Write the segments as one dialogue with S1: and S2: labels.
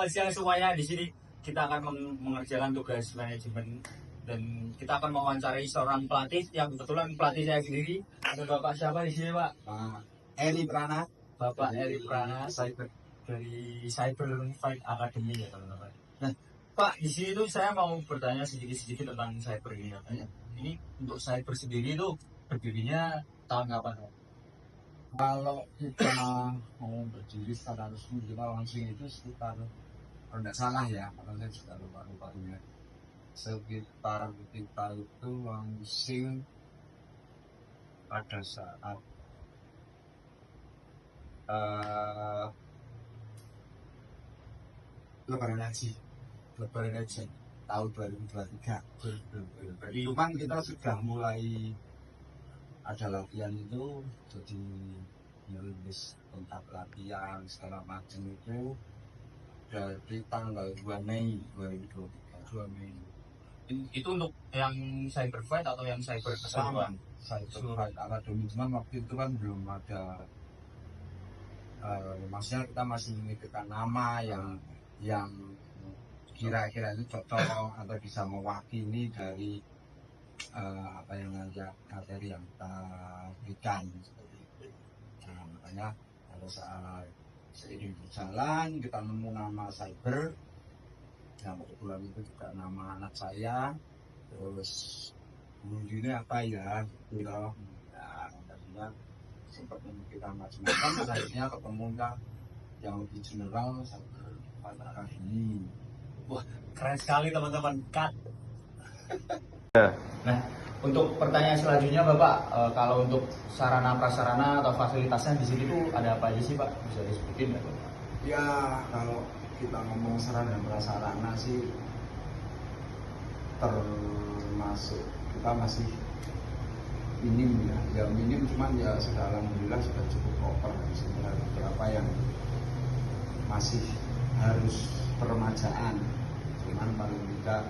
S1: Selamat siang semuanya. Di sini kita akan mengerjakan tugas manajemen dan kita akan mewawancarai seorang pelatih yang kebetulan pelatih saya sendiri. Ada Bapak siapa di sini, Pak?
S2: Pak Eri Prana.
S1: Bapak Eri Prana, cyber dari Cyber Fight Academy ya teman-teman. Nah, Pak, di sini tuh saya mau bertanya sedikit-sedikit tentang cyber ini. Ya. Ini untuk cyber sendiri itu berdirinya tahun kapan, Pak?
S2: Kalau kita mau berdiri secara resmi kita langsung itu sekitar, kalau tidak salah ya, kalau saya sudah lupa ingat, sekitar kita itu langsung pada saat Lebaran Haji tahun 2023. Cuman kita sudah mulai ada latihan itu, jadi nulis tentang latihan segala macam itu dari tanggal 2 Mei 2023.
S1: 2 Mei. Itu untuk yang Cyber Fight atau yang Cyber keseluruhan?
S2: Cyber Fight Academy, cuman waktu itu kan belum ada, maksudnya kita masih memikirkan nama yang kira-kira itu cocok atau bisa mewakili dari apa yang materi yang kita berikan. Nah, makanya pada saat seiring berjalan kita nemu nama cyber, yang kebetulan itu juga nama anak saya, terus ini apa ya gitu. Nah, tadinya sempat memikirkan macam-macam, akhirnya ketemu yang lebih general cyber pada ini.
S1: Wah, keren sekali teman-teman. Cut. Nah, untuk pertanyaan selanjutnya Bapak, kalau untuk sarana prasarana atau fasilitasnya di sini tuh ada apa aja sih Pak? Bisa disebutin nggak Pak?
S2: Ya, kalau kita ngomong sarana dan prasarana sih termasuk kita masih minim ya minim, cuman ya sudah alhamdulillah sudah cukup proper. Di sini ada beberapa yang masih harus peremajaan, cuman paling tidak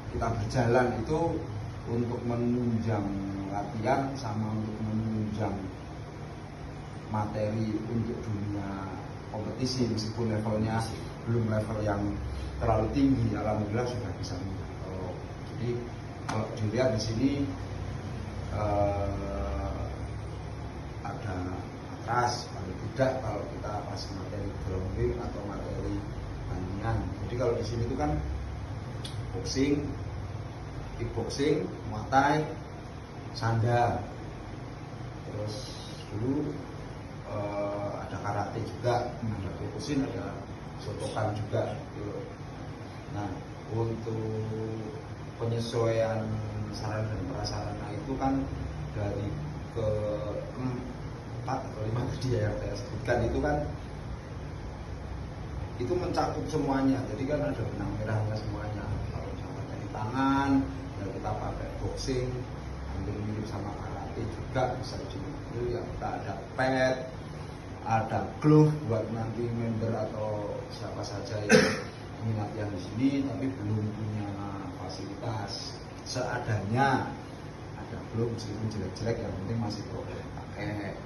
S2: kita berjalan itu untuk menunjang latihan sama untuk menunjang materi untuk dunia kompetisi, meskipun levelnya belum level yang terlalu tinggi, alhamdulillah sudah bisa menjangkau. Jadi kalau dilihat di sini ada matras, paling tidak kalau kita pas materi grounding atau materi tandingan. Jadi kalau di sini itu kan boxing, kickboxing, muay thai, sanda, terus dulu ada karate juga, ada kikusin, ada sotokan juga gitu. Nah, untuk penyesuaian sarana dan prasarana itu kan dari ke-4 atau 5 tadi yang saya sebutkan itu kan itu mencakup semuanya. Jadi kan ada benang merahnya semuanya. Kalau misalnya dari tangan ya kita pakai boxing, hampir mirip sama karate juga bisa diambil. Ya kita ada pad, ada glove buat nanti member atau siapa saja yang ingin latihan di sini tapi belum punya fasilitas. Seadanya ada glove, meskipun jelek-jelek yang penting masih boleh pakai.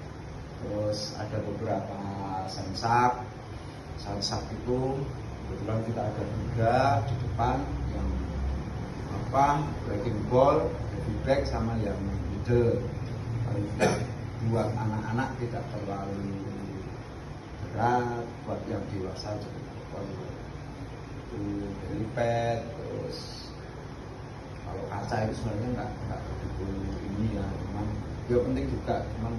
S2: Terus ada beberapa sensak itu kebetulan kita ada 3 di depan, yang breaking ball, heavy back sama yang middle. Kalau kita buat anak-anak tidak terlalu berat, buat yang dewasa cukup itu belly pad. Terus kalau kaca itu sebenarnya nggak begitu ini ya, cuman ya penting juga, cuman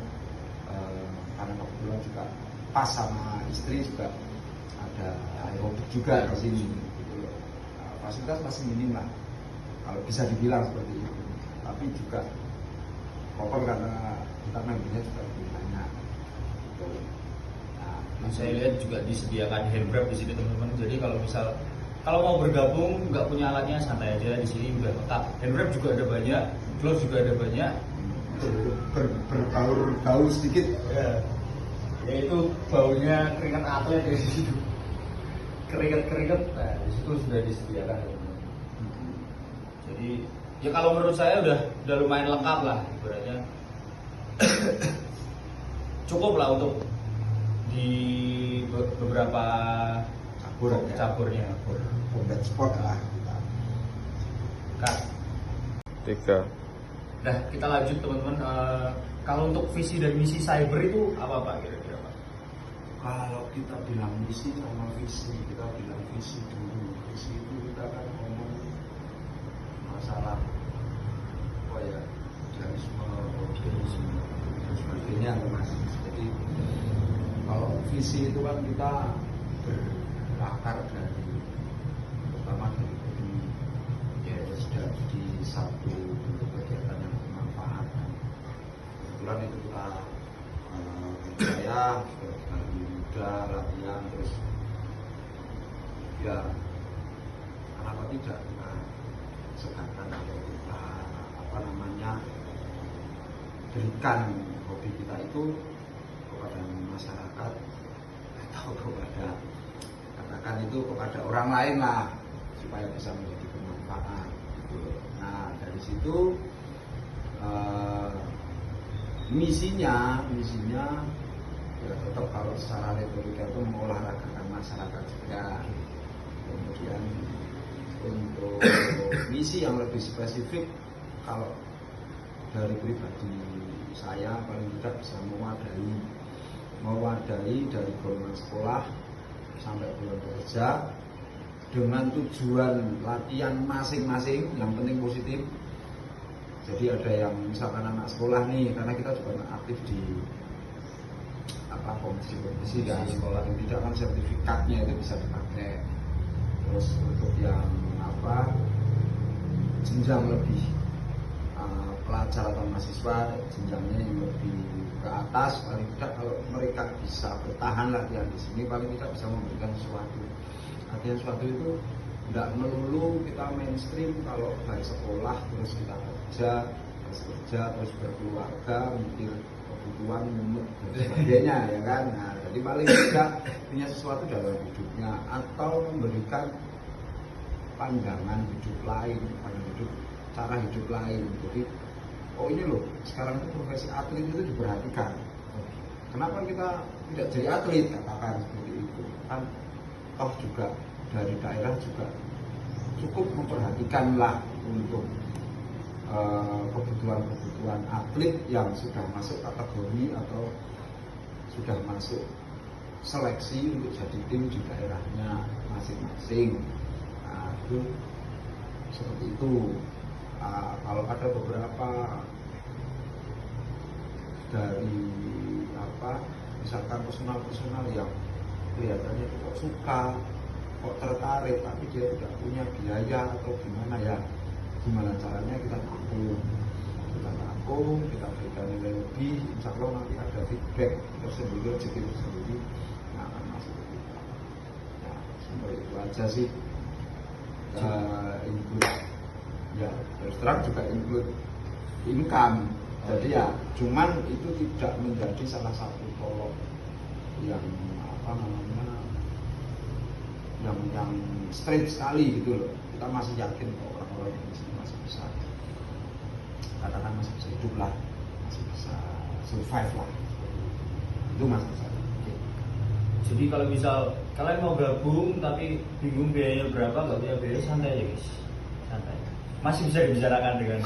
S2: karena kebetulan juga pas sama istri juga ada aerobik juga di sini gitu loh. Nah, fasilitas masih minim lah kalau bisa dibilang seperti itu, tapi juga proper karena kita membernya juga lebih banyak gitu.
S1: Nah, saya lihat juga disediakan handbrake di sini teman-teman. Jadi kalau mau bergabung nggak punya alatnya santai aja, di sini udah lengkap. Handbrake juga ada banyak, glove juga ada banyak.
S2: Berbaur sedikit
S1: Ya, yaitu baunya keringat atlet dari situ. Keringat, nah di situ sudah disediakan. Jadi ya kalau menurut saya udah lumayan lengkap lah ibaratnya. Cukup lah untuk di beberapa caburnya.
S2: Combat sport lah kita.
S1: Kak.
S3: 3.
S1: Nah, kita lanjut teman-teman. Kalau untuk visi dan misi cyber itu apa Pak kira-kira Pak?
S2: Kalau kita bilang misi sama visi, kita bilang visi dulu. Visi itu kita kan ngomong masalah apa ya, idealisme, optimisme dan sebagainya, Mas. Jadi kalau visi itu kan kita berakar dari pertama dari hobi, ya sudah jadi satu bentuk kegiatan yang bermanfaat. Kebetulan itu kita saya dari muda latihan terus ya kenapa tidak kita segarkan atau kita berikan hobi kita itu kepada masyarakat atau kepada katakan itu kepada orang lain lah supaya bisa menjadi bermanfaat gitu. Nah dari situ misinya ya tetap kalau secara retorika itu mengolahragakan masyarakat juga. Kemudian untuk misi yang lebih spesifik, kalau dari pribadi saya paling tidak bisa mewadahi dari golongan sekolah sampai golongan kerja dengan tujuan latihan masing-masing yang penting positif. Jadi ada yang misalkan anak sekolah nih, karena kita juga aktif di kompetisi dan sekolah yang tidak kan sertifikatnya itu bisa dipakai. Terus untuk yang jenjang lebih pelajar atau mahasiswa jenjangnya yang lebih ke atas, paling tidak kalau mereka bisa bertahan latihan di sini paling tidak bisa memberikan sesuatu. Latihan sesuatu itu tidak melulu kita mainstream, kalau dari sekolah terus kita kerja terus berkeluarga mikir kebutuhan umum dan sebagainya ya kan. Nah, jadi paling tidak punya sesuatu dalam hidupnya atau memberikan pandangan hidup lain, cara hidup lain. Jadi oh ini loh, sekarang itu profesi atlet itu diperhatikan. Kenapa kita tidak jadi atlet, katakan seperti itu kan, toh juga dari daerah juga cukup memperhatikanlah untuk kebutuhan atlet yang sudah masuk kategori atau sudah masuk seleksi untuk jadi tim di daerahnya masing-masing. Nah, itu seperti itu. Kalau ada beberapa dari misalkan personal yang kelihatannya kok suka, kok tertarik, tapi dia tidak punya biaya atau gimana caranya kita tampung, kita berikan nilai lebih, insya Allah nanti ada feedback tersendiri, rezeki tersendiri yang akan masuk ke kita. Nah, seperti itu aja sih. Include ya terus terang juga include income. Jadi ya cuman itu tidak menjadi salah satu tolok yang yang straight sekali gitu loh. Kita masih yakin bahwa orang-orang di sini masih bisa, katakan masih bisa hidup lah, masih bisa survive lah. Itu maksud saya.
S1: Jadi kalau misal kalian mau gabung tapi bingung biayanya berapa, nggak punya biaya, santai aja guys, santai. Masih bisa dibicarakan dengan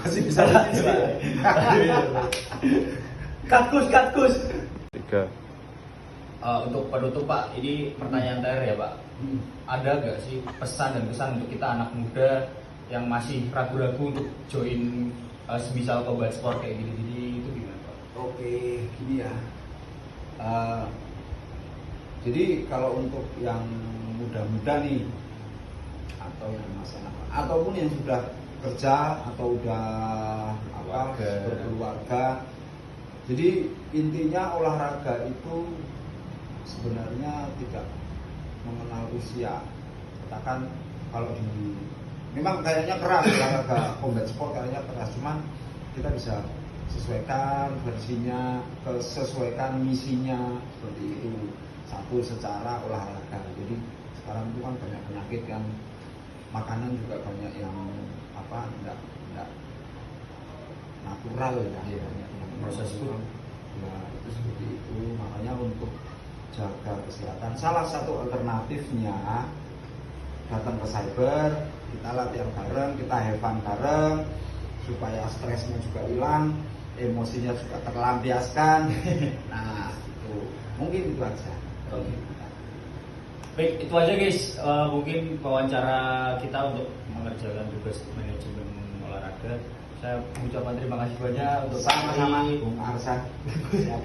S1: katkus.
S3: 3.
S1: Untuk penutup Pak, ini pertanyaan terakhir ya Pak. Ada nggak sih pesan dan kesan untuk kita anak muda yang masih ragu-ragu untuk join semisal combat sport kayak gini itu gimana Pak?
S2: Oke, gini ya. Jadi kalau untuk yang muda-muda nih, atau yang ataupun yang sudah kerja atau udah berkeluarga, jadi intinya olahraga itu sebenarnya tidak mengenal usia. Katakan kalau memang kayaknya keras olahraga combat sport, kayaknya keras, cuman kita bisa sesuaikan versinya, sesuaikan misinya seperti itu. Satu secara olahraga. Jadi sekarang itu kan banyak penyakit kan, makanan juga banyak yang enggak natural ya, banyak yang
S1: proses itu
S2: ya itu seperti itu. Makanya untuk jaga kesehatan. Salah satu alternatifnya datang ke cyber, kita latihan bareng, kita have fun bareng, supaya stresnya juga hilang, emosinya juga terlampiaskan. Nah, itu mungkin itu aja.
S4: Oke. Baik, itu aja guys. Mungkin wawancara kita untuk mengerjakan tugas manajemen olahraga. Saya mengucapkan terima kasih banyak untuk
S2: Sama-sama Bung Arsa. Siap.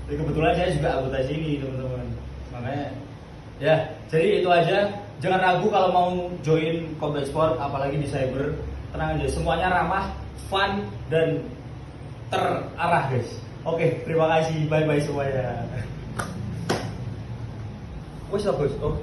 S4: Kebetulan saya juga anggota sini teman-teman. Makanya ya, jadi itu aja. Jangan ragu kalau mau join combat sport, apalagi di cyber. Tenang aja, semuanya ramah, fun dan terarah guys. Oke, terima kasih. Bye bye semuanya. Wes lah bos. Oh.